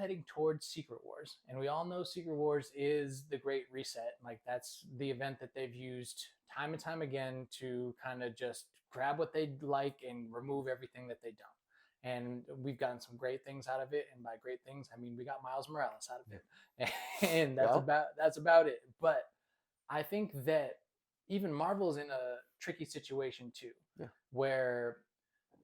heading towards Secret Wars, and we all know Secret Wars is the Great Reset. Like that's the event that they've used time and time again to kind of just grab what they like and remove everything that they don't. And we've gotten some great things out of it, and by great things, I mean we got Miles Morales out of it, and that's about it. But I think that even Marvel's in a tricky situation too, where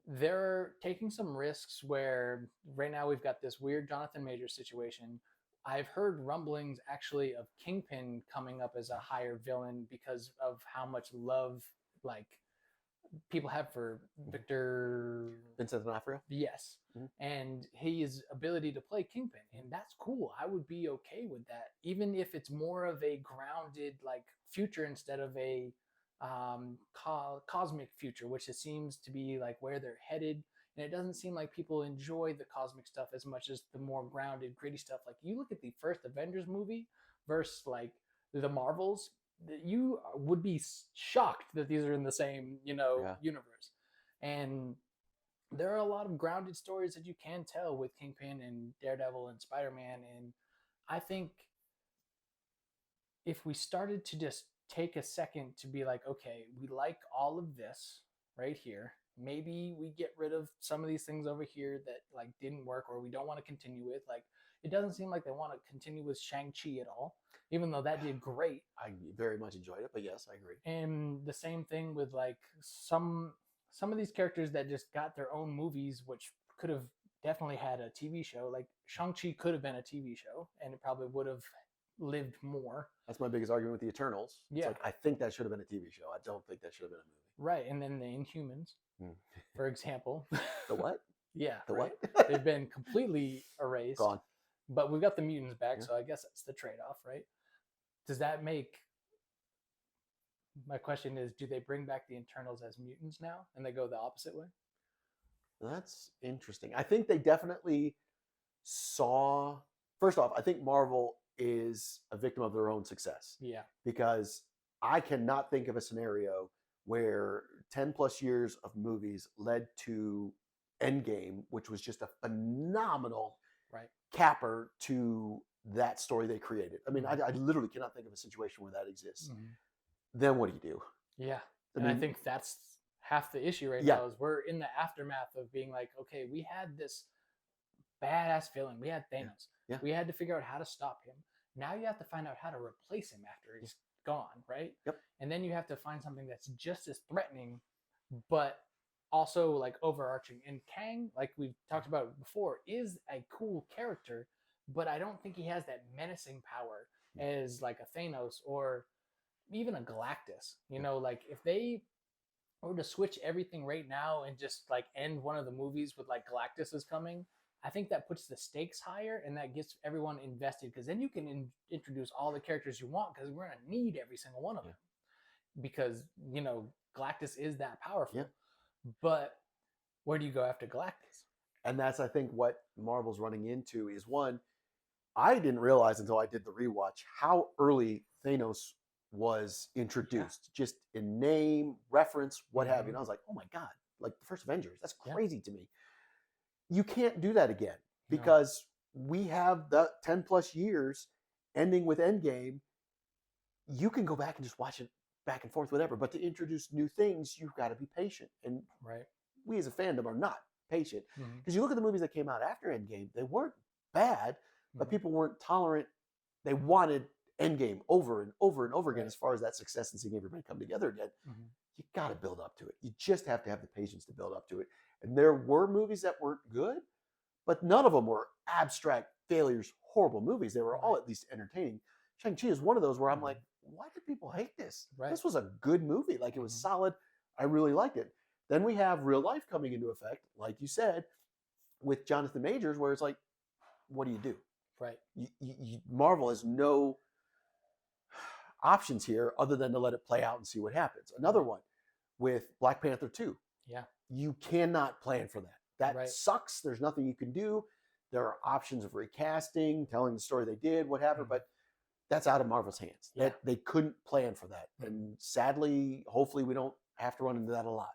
they're taking some risks where right now we've got this weird Jonathan Majors situation. I've heard rumblings actually of Kingpin coming up as a higher villain because of how much love like people have for Victor Vincent D'Onofrio. Yes. And his ability to play Kingpin, and that's cool. I would be okay with that, even if it's more of a grounded like future instead of a cosmic future, which it seems to be like where they're headed. And it doesn't seem like people enjoy the cosmic stuff as much as the more grounded, gritty stuff. Like you look at the first Avengers movie versus like the Marvels, you would be shocked that these are in the same, universe. And there are a lot of grounded stories that you can tell with Kingpin and Daredevil and Spider-Man. And I think if we started to just take a second to be like, okay, we like all of this right here. Maybe we get rid of some of these things over here that like didn't work or we don't want to continue with. Like it doesn't seem like they want to continue with Shang-Chi at all, even though that did great. I very much enjoyed it, but yes, I agree. And the same thing with like some of these characters that just got their own movies, which could have definitely had a TV show. Like Shang-Chi could have been a TV show and it probably would have lived more. That's my biggest argument with the Eternals. Yeah. It's like, I think that should have been a TV show. I don't think that should have been a movie. Right. And then the Inhumans, for example. The what? Yeah. The right? what? They've been completely erased. Gone. But we've got the mutants back, so I guess that's the trade-off, right? Does that make... My question is, do they bring back the Eternals as mutants now and they go the opposite way? That's interesting. I think they definitely saw... First off, I think Marvel is a victim of their own success. Yeah. Because I cannot think of a scenario where 10 plus years of movies led to Endgame, which was just a phenomenal capper to that story they created. I mean, I literally cannot think of a situation where that exists. Then what do you do? Yeah. I think that's half the issue right now is we're in the aftermath of being like, okay, we had this badass villain. We had Thanos. Yeah. We had to figure out how to stop him. Now you have to find out how to replace him after he's gone, right? Yep. And then you have to find something that's just as threatening, but also like overarching. And Kang, like we've talked about before, is a cool character, but I don't think he has that menacing power as like a Thanos or even a Galactus. Like if they were to switch everything right now and just like end one of the movies with like Galactus is coming, I think that puts the stakes higher and that gets everyone invested because then you can introduce all the characters you want because we're going to need every single one of them because, Galactus is that powerful. Yeah. But where do you go after Galactus? And that's, I think, what Marvel's running into is one, I didn't realize until I did the rewatch how early Thanos was introduced, just in name, reference, what have you. And I was like, oh my God, like the first Avengers, that's crazy to me. You can't do that again because we have the 10 plus years ending with Endgame. You can go back and just watch it back and forth, whatever. But to introduce new things, you've got to be patient. And we as a fandom are not patient because you look at the movies that came out after Endgame, they weren't bad, but people weren't tolerant. They wanted Endgame over and over and over again as far as that success and seeing everybody come together again. You got to build up to it. You just have to have the patience to build up to it. And there were movies that weren't good, but none of them were abstract failures, horrible movies. They were all at least entertaining. Shang-Chi is one of those where I'm like, why did people hate this? This was a good movie. Like it was solid. I really liked it. Then we have real life coming into effect, like you said, with Jonathan Majors, where it's like, what do you do? Right. Marvel has no options here other than to let it play out and see what happens. Another one with Black Panther 2. Yeah. You cannot plan for that. That sucks. There's nothing you can do. There are options of recasting, telling the story they did, whatever, but that's out of Marvel's hands. Yeah. They couldn't plan for that. And sadly, hopefully we don't have to run into that a lot.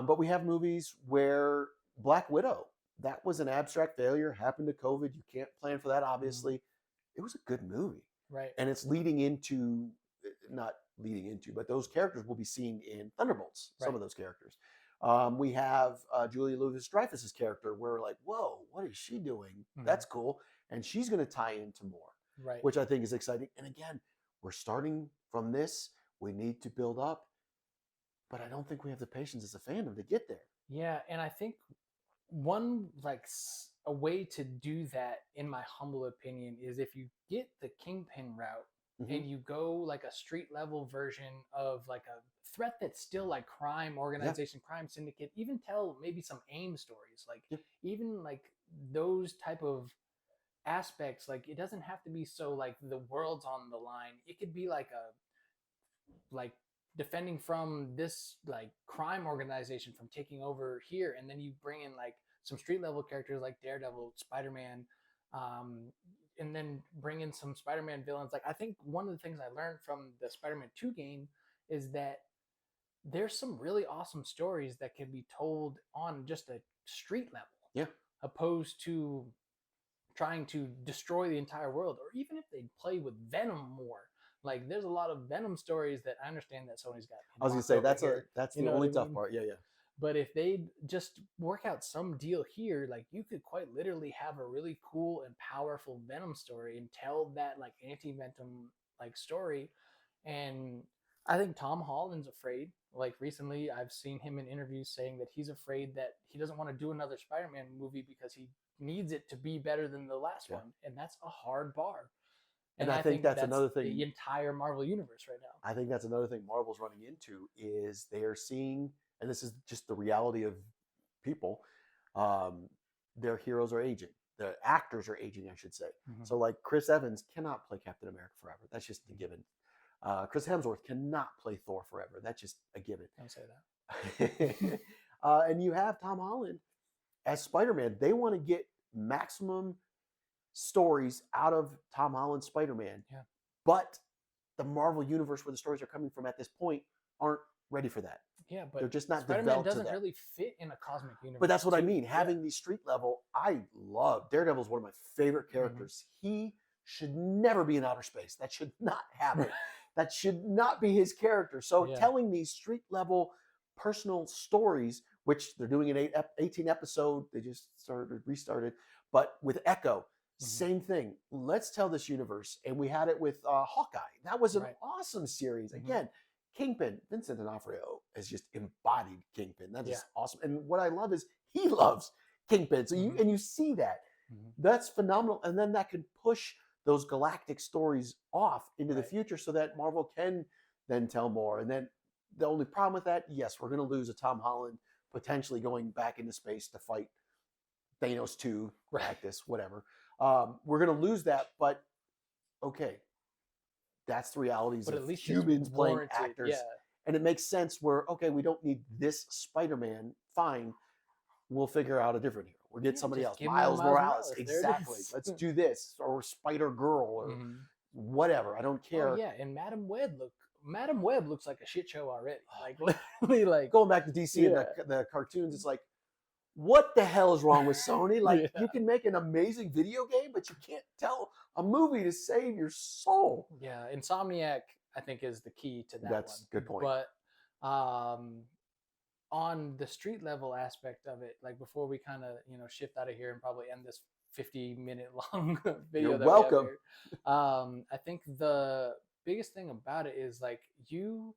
But we have movies where Black Widow that was an abstract failure. Happened to COVID. You can't plan for that, Mhm. obviously. It was a good movie. Right. And it's leading into, not leading into, but those characters will be seen in Thunderbolts, some Right. of those characters. We have Julia Louis-Dreyfus's character. We're like, whoa, what is she doing? Mhm. That's cool. And she's going to tie into more, Right. which I think is exciting. And again, we're starting from this. We need to build up, but I don't think we have the patience as a fandom to get there. Yeah, and I think one a way to do that, in my humble opinion, is if you get the Kingpin route Mhm. and you go like a street level version of like a threat that's still like crime organization, crime syndicate, even tell maybe some AIM stories, like Yeah. even like those type of aspects. Like it doesn't have to be so like the world's on the line. It could be like defending from this like crime organization from taking over here, and then you bring in like some street level characters like Daredevil, Spider-Man, and then bring in some Spider-Man villains. Like I think one of the things I learned from the Spider-Man 2 game is that there's some really awesome stories that can be told on just a street level, Yeah. opposed to trying to destroy the entire world. Or even if they play with Venom more, like there's a lot of Venom stories that I understand that Sony's got. I was going to locked say over that's you the know what only I tough mean? part. Yeah, yeah. But if they just work out some deal here, like you could quite literally have a really cool and powerful Venom story and tell that like anti-Venom like story. And I think Tom Holland's afraid. Like recently, I've seen him in interviews saying that he's afraid that he doesn't want to do another Spider-Man movie because he needs it to be better than the last Yeah. one, and that's a hard bar. And I think that's another the thing. entire Marvel universe right now. I think that's another thing Marvel's running into is they are seeing, and this is just the reality of people, their heroes are aging. The actors are aging, I should say. Mhm. So, like Chris Evans cannot play Captain America forever. That's just a given. Chris Hemsworth cannot play Thor forever. That's just a given. Don't say that. And you have Tom Holland as Spider-Man. They want to get maximum stories out of Tom Holland's Spider-Man. Yeah. But the Marvel universe where the stories are coming from at this point aren't ready for that. Yeah, but They're just not Spider-Man developed to doesn't that. really fit in a cosmic universe. But that's what I too. mean. Yeah. Having these street level, I love Daredevil is one of my favorite characters. He should never be in outer space. That should not happen. That should not be his character. So Yeah. telling these street level personal stories, which they're doing an 18 episode, they just restarted, but with Echo, same thing. Let's tell this universe. And we had it with Hawkeye. That was an Right. awesome series. Mhm. Again, Kingpin, Vincent D'Onofrio has just embodied Kingpin. That is Yeah. awesome. And what I love is he loves Kingpin. So Mhm. you see that. Mhm. That's phenomenal. And then that can push those galactic stories off into the Right. future so that Marvel can then tell more. And then the only problem with that, yes, we're going to lose a Tom Holland potentially going back into space to fight Thanos 2, Galactus, whatever. We're going to lose that, but okay, that's the realities But of at least it's humans playing warranted. actors. Yeah. And it makes sense where, okay, we don't need this Spider-Man. Fine. We'll figure out a different hero. We'll get Yeah, somebody just else. give me Miles Miles Morales. Morales. There it Exactly. is. Let's do this. Or Spider-Girl or Mhm. whatever. I don't care. Oh yeah, and Madam Web looks like a shit show already. Like literally, like Going back to DC and the cartoons, it's like, what the hell is wrong with Sony? Like, Yeah. you can make an amazing video game, but you can't tell a movie to save your soul. yeah, Insomniac I think is the key to that That's one. a good point. But on the street level aspect of it, like before we kind of shift out of here and probably end this 50-minute long video. You're that we have welcome. here, I think the biggest thing about it is like you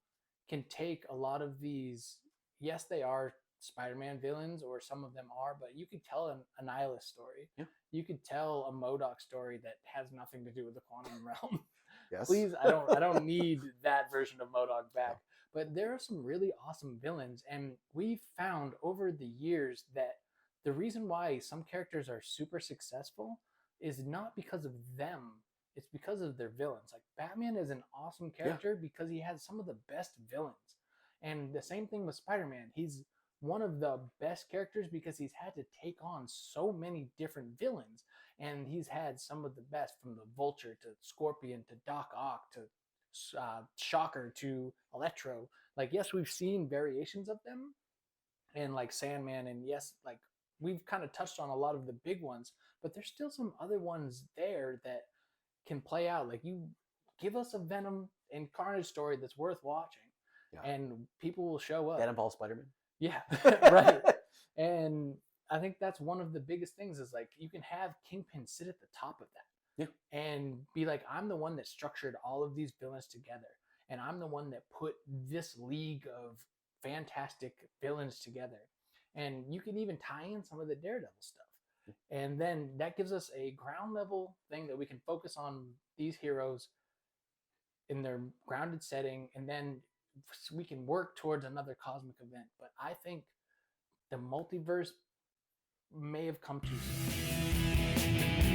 can take a lot of these. Yes, they are Spider-Man villains, or some of them are, but you could tell an Annihilus story. Yeah. You could tell a MODOK story that has nothing to do with the quantum realm. Yes. Please, I don't need that version of MODOK back. But there are some really awesome villains, and we've found over the years that the reason why some characters are super successful is not because of them. It's because of their villains. Like Batman is an awesome character because he has some of the best villains. And the same thing with Spider-Man. He's one of the best characters because he's had to take on so many different villains. And he's had some of the best, from the Vulture to Scorpion to Doc Ock to Shocker to Electro. Like, yes, we've seen variations of them, and like Sandman, and yes, like we've kind of touched on a lot of the big ones, but there's still some other ones there that can play out. Like, you give us a Venom and Carnage story that's worth watching, Yeah. and people will show up. That involves Spider-Man. Yeah, right. And I think that's one of the biggest things is like you can have Kingpin sit at the top of that, and be like, I'm the one that structured all of these villains together, and I'm the one that put this league of fantastic villains together. And you can even tie in some of the Daredevil stuff. And then that gives us a ground level thing that we can focus on these heroes in their grounded setting, and then we can work towards another cosmic event. But I think the multiverse may have come too soon.